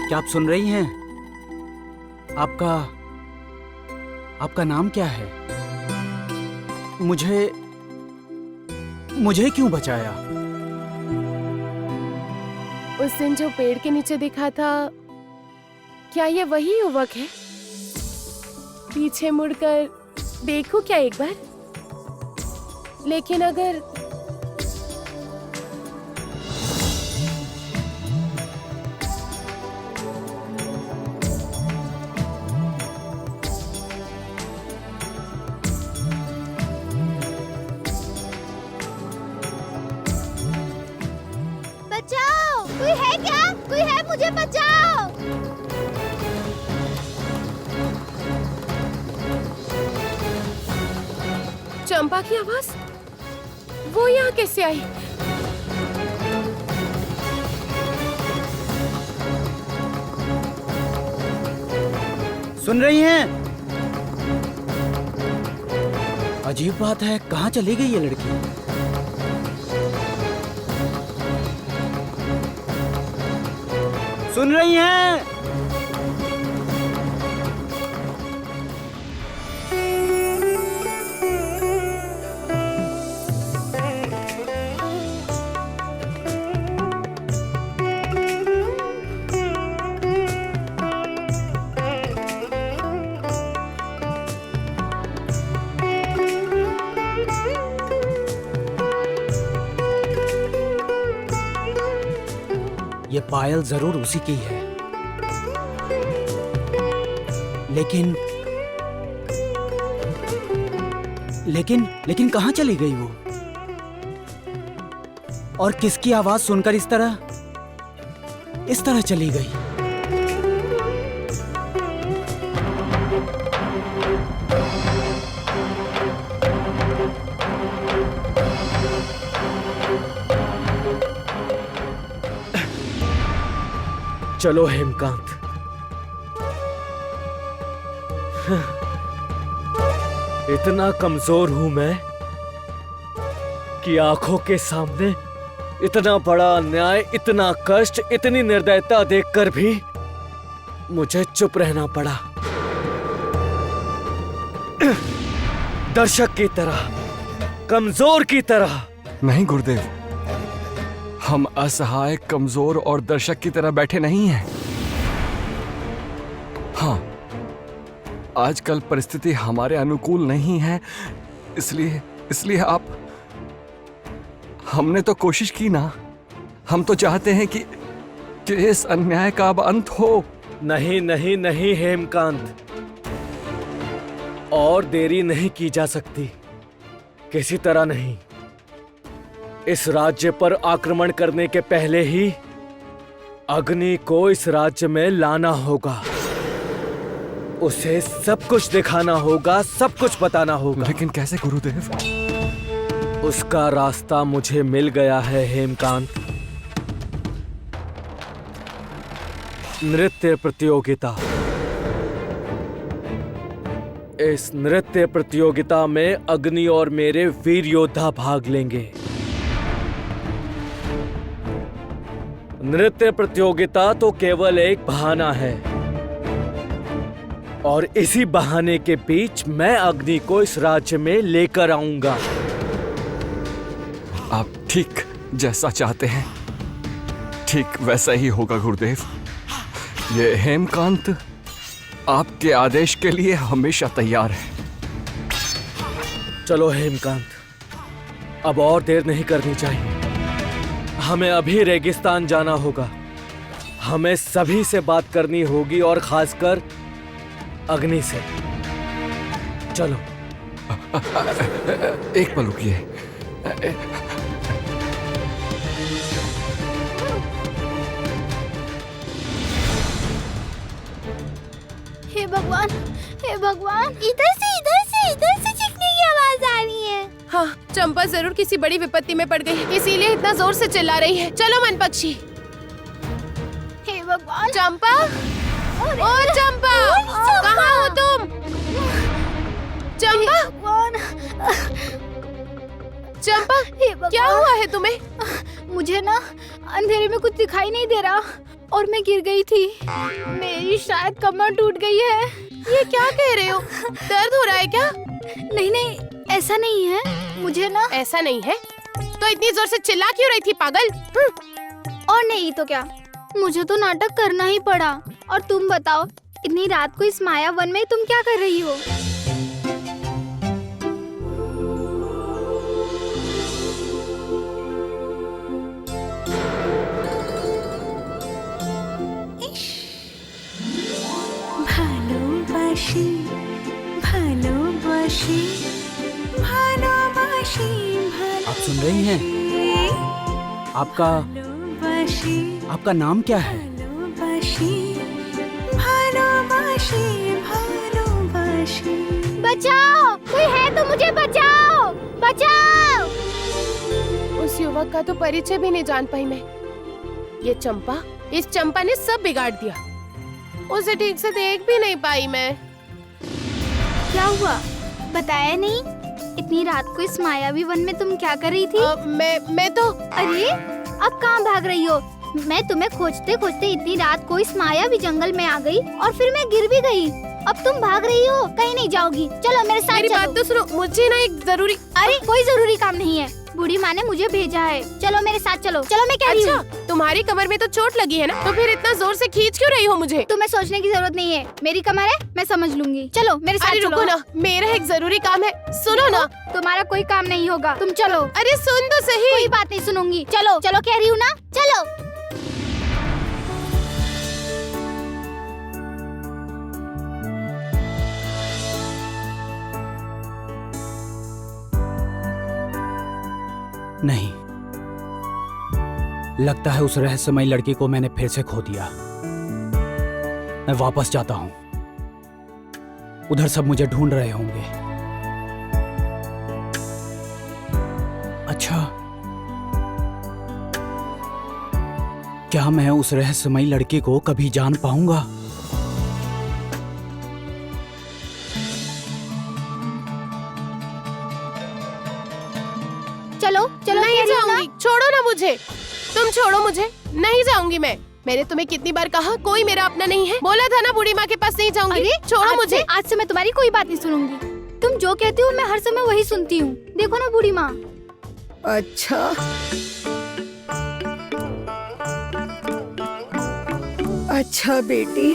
क्या आप सुन रही हैं? आपका नाम क्या है? मुझे क्यों बचाया? उस दिन जो पेड़ के नीचे दिखा था, क्या ये वही युवक है? पीछे मुड़कर देखूं क्या एक बार? लेकिन अगर बचाओ! कोई है क्या? कोई है? मुझे बचाओ! चंपा की आवाज, वो यहाँ कैसे आई? सुन रही हैं? अजीब बात है, कहाँ चली गई ये लड़की? सुन रही हैं? ये पायल जरूर उसी की है, लेकिन कहाँ चली गई वो? और किसकी आवाज सुनकर इस तरह चली गई? चलो हेमकांत, इतना कमजोर हूं मैं कि आंखों के सामने इतना बड़ा अन्याय, इतना कष्ट, इतनी निर्दयता देखकर भी मुझे चुप रहना पड़ा। दर्शक की तरह, कमजोर की तरह। नहीं गुरुदेव, हम असहाय, कमजोर और दर्शक की तरह बैठे नहीं हैं। हाँ, आजकल परिस्थिति हमारे अनुकूल नहीं है, इसलिए हमने तो कोशिश की ना। हम तो चाहते हैं कि इस अन्याय का अब अंत हो। नहीं नहीं नहीं हेमकांत, और देरी नहीं की जा सकती, किसी तरह नहीं। इस राज्य पर आक्रमण करने के पहले ही अग्नि को इस राज्य में लाना होगा। उसे सब कुछ दिखाना होगा, सब कुछ बताना होगा। लेकिन कैसे गुरुदेव? उसका रास्ता मुझे मिल गया है हेमकांत। नृत्य प्रतियोगिता। इस नृत्य प्रतियोगिता में अग्नि और मेरे वीर योद्धा भाग लेंगे। नृत्य प्रतियोगिता तो केवल एक बहाना है, और इसी बहाने के बीच मैं अग्नि को इस राज्य में लेकर आऊंगा। आप ठीक जैसा चाहते हैं, ठीक वैसा ही होगा गुरुदेव। ये हेमकांत आपके आदेश के लिए हमेशा तैयार है। चलो हेमकांत, अब और देर नहीं करनी चाहिए। हमें अभी रेगिस्तान जाना होगा। हमें सभी से बात करनी होगी, और खासकर अग्नि से। चलो। एक पल रुकिए। हे भगवान, हे भगवान! इधर से चीखने की आवाज आ रही है। हाँ, चंपा जरूर किसी बड़ी विपत्ति में पड़ गई, इसीलिए इतना जोर से चिल्ला रही है। चलो मन पक्षी। हे भगवान! चंपा, ओ चंपा, कहाँ हो तुम? चंपा, चंपा, क्या हुआ है तुम्हें? मुझे ना अंधेरे में कुछ दिखाई नहीं दे रहा। और मैं गिर गई थी। मेरी शायद कमर टूट गई है। ये क्या कह रहे हो? दर्द हो रहा है क्या? नहीं नहीं, ऐसा नहीं है। मुझे ना ऐसा नहीं है तो इतनी जोर से चिल्ला क्यों रही थी पागल? और नहीं तो क्या, मुझे तो नाटक करना ही पड़ा। और तुम बताओ, इतनी रात को इस माया वन में तुम क्या कर रही हो? ভালোবাসি ভালোবাসি ভালোবাসি आप सुन रही हैं? आपका ভালোবাসি आपका नाम क्या है? ভালোবাসি ভালোবাসি ভালোবাসি बचाओ, कोई है तो मुझे बचाओ, बचाओ। उस युवक का तो परिचय भी नहीं जान पाई मैं। ये चंपा, इस चंपा ने सब बिगाड़ दिया। उसे ठीक से देख भी नहीं पाई मैं। क्या हुआ, बताया नहीं? इतनी रात को इस मायावी वन में तुम क्या कर रही थी? मैं तो अरे, अब कहाँ भाग रही हो? मैं तुम्हें खोजते खोजते इतनी रात को इस मायावी जंगल में आ गई और फिर मैं गिर भी गई। अब तुम भाग रही हो, कहीं नहीं जाओगी। चलो मेरे साथ मेरी चलो। बात तो सुनो, मुझे ना एक जरूरी। अरे कोई जरूरी काम नहीं है, बूढ़ी माँ ने मुझे भेजा है। चलो मेरे साथ चलो। चलो मैं कह रही हूँ। अच्छा, तुम्हारी कमर में तो चोट लगी है ना, तो फिर इतना जोर से खींच क्यों रही हो मुझे? तुम्हें सोचने की जरूरत नहीं है, मेरी कमर है, मैं समझ लूंगी। चलो मेरे साथ अरे चलो। रुको ना, मेरा एक जरूरी काम है। सुनो ना। तुम्हारा कोई काम नहीं होगा, तुम चलो। अरे सुन तो सही। कोई बात नहीं सुनूंगी। चलो चलो, कह रही हूँ ना, चलो। नहीं, लगता है उस रहस्यमयी लड़की को मैंने फिर से खो दिया। मैं वापस जाता हूं, उधर सब मुझे ढूंढ रहे होंगे। अच्छा, क्या मैं उस रहस्यमयी लड़की को कभी जान पाऊंगा? चलो चलो, नहीं कह रही हूँ ना। जाऊंगी, छोड़ो ना मुझे। तुम छोड़ो मुझे, नहीं जाऊंगी मैं। मैंने तुम्हें कितनी बार कहा कोई मेरा अपना नहीं है। बोला था ना बूढ़ी माँ के पास नहीं जाऊंगी। अरे छोड़ो मुझे। आज से मैं तुम्हारी कोई बात नहीं सुनूंगी। तुम जो कहती हो मैं हर समय वही सुनती हूँ। देखो ना बूढ़ी माँ। अच्छा अच्छा बेटी,